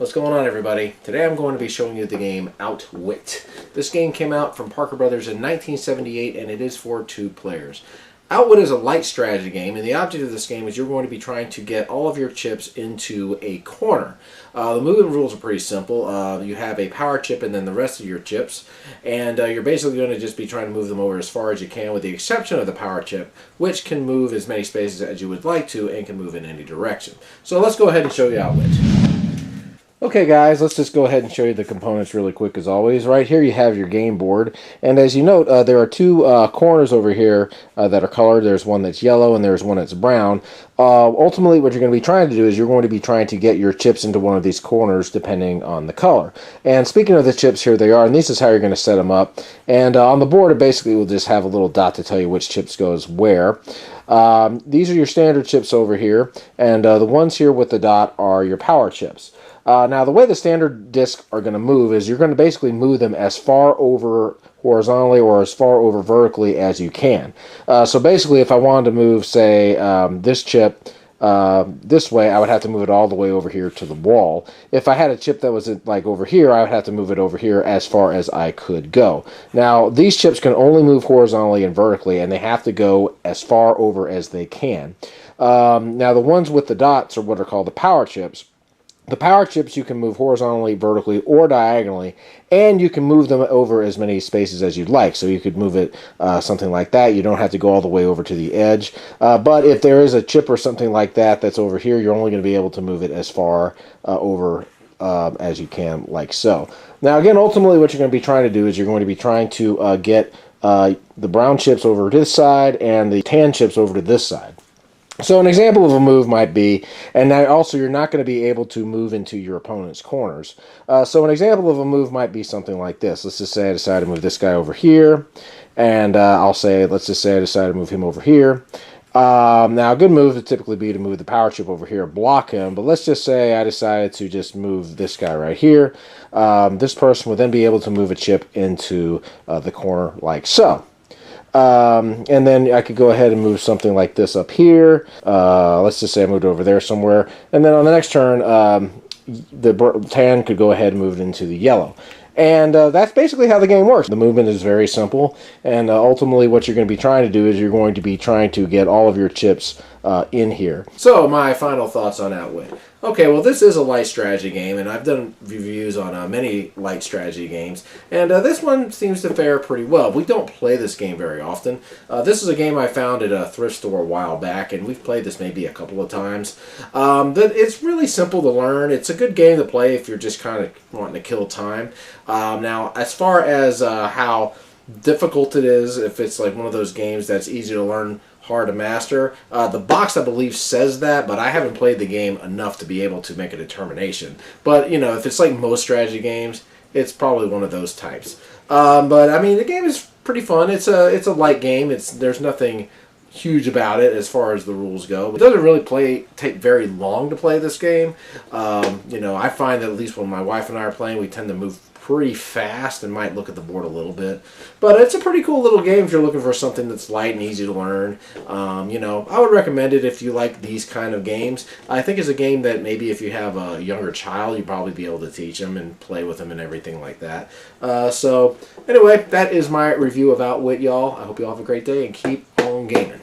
What's going on, everybody? Today I'm going to be showing you the game Outwit. This game came out from Parker Brothers in 1978 and it is for 2 players. Outwit is a light strategy game, and the object of this game is you're going to be trying to get all of your chips into a corner. The movement rules are pretty simple. You have a power chip and then the rest of your chips, and you're basically going to just be trying to move them over as far as you can, with the exception of the power chip, which can move as many spaces as you would like to and can move in any direction. So let's go ahead and show you Outwit. Okay guys, let's just go ahead and show you the components really quick as always. Right here you have your game board, and as you note, there are 2 corners over here that are colored. There's one that's yellow and there's one that's brown. Ultimately what you're going to be trying to do is you're going to be trying to get your chips into one of these corners depending on the color. And speaking of the chips, here they are, and this is how you're going to set them up. And on the board it basically will just have a little dot to tell you which chips goes where. These are your standard chips over here, and the ones here with the dot are your power chips. Now, the way the standard discs are going to move is you're going to basically move them as far over horizontally or as far over vertically as you can. So basically, if I wanted to move, say, this chip this way, I would have to move it all the way over here to the wall. If I had a chip that was like over here, I would have to move it over here as far as I could go. Now, these chips can only move horizontally and vertically, and they have to go as far over as they can. Now, the ones with the dots are what are called the power chips. The power chips you can move horizontally, vertically, or diagonally, and you can move them over as many spaces as you'd like. So you could move it something like that. You don't have to go all the way over to the edge. But if there is a chip or something like that that's over here, you're only going to be able to move it as far over as you can, like so. Now again, ultimately what you're going to be trying to do is you're going to be trying to get the brown chips over to this side and the tan chips over to this side. So an example of a move might be, and now also you're not going to be able to move into your opponent's corners. So an example of a move might be something like this. Let's just say I decide to move this guy over here, and let's just say I decide to move him over here. Now a good move would typically be to move the power chip over here, block him, but let's just say I decided to just move this guy right here. This person would then be able to move a chip into the corner like so. And then I could go ahead and move something like this up here. Let's just say I moved over there somewhere. And then on the next turn, the tan could go ahead and move it into the yellow. And that's basically how the game works. The movement is very simple, and ultimately what you're going to be trying to do is you're going to be trying to get all of your chips in here. So my final thoughts on Outwit. Okay, well, this is a light strategy game, and I've done reviews on many light strategy games, and this one seems to fare pretty well. We don't play this game very often. This is a game I found at a thrift store a while back, and we've played this maybe a couple of times. It's really simple to learn. It's a good game to play if you're just kind of wanting to kill time. Now, as far as how difficult it is, if it's like one of those games that's easy to learn, hard to master, the box I believe says that, but I haven't played the game enough to be able to make a determination. But you know, if it's like most strategy games, it's probably one of those types. But I mean, the game is pretty fun. It's a light game. There's nothing huge about it as far as the rules go. It doesn't really take very long to play this game. You know, I find that at least when my wife and I are playing, we tend to move pretty fast and might look at the board a little bit. But it's a pretty cool little game if you're looking for something that's light and easy to learn. You know, I would recommend it if you like these kind of games. I think it's a game that maybe if you have a younger child, you'd probably be able to teach them and play with them and everything like that. So anyway, that is my review of Outwit, y'all. I hope you all have a great day and keep on gaming.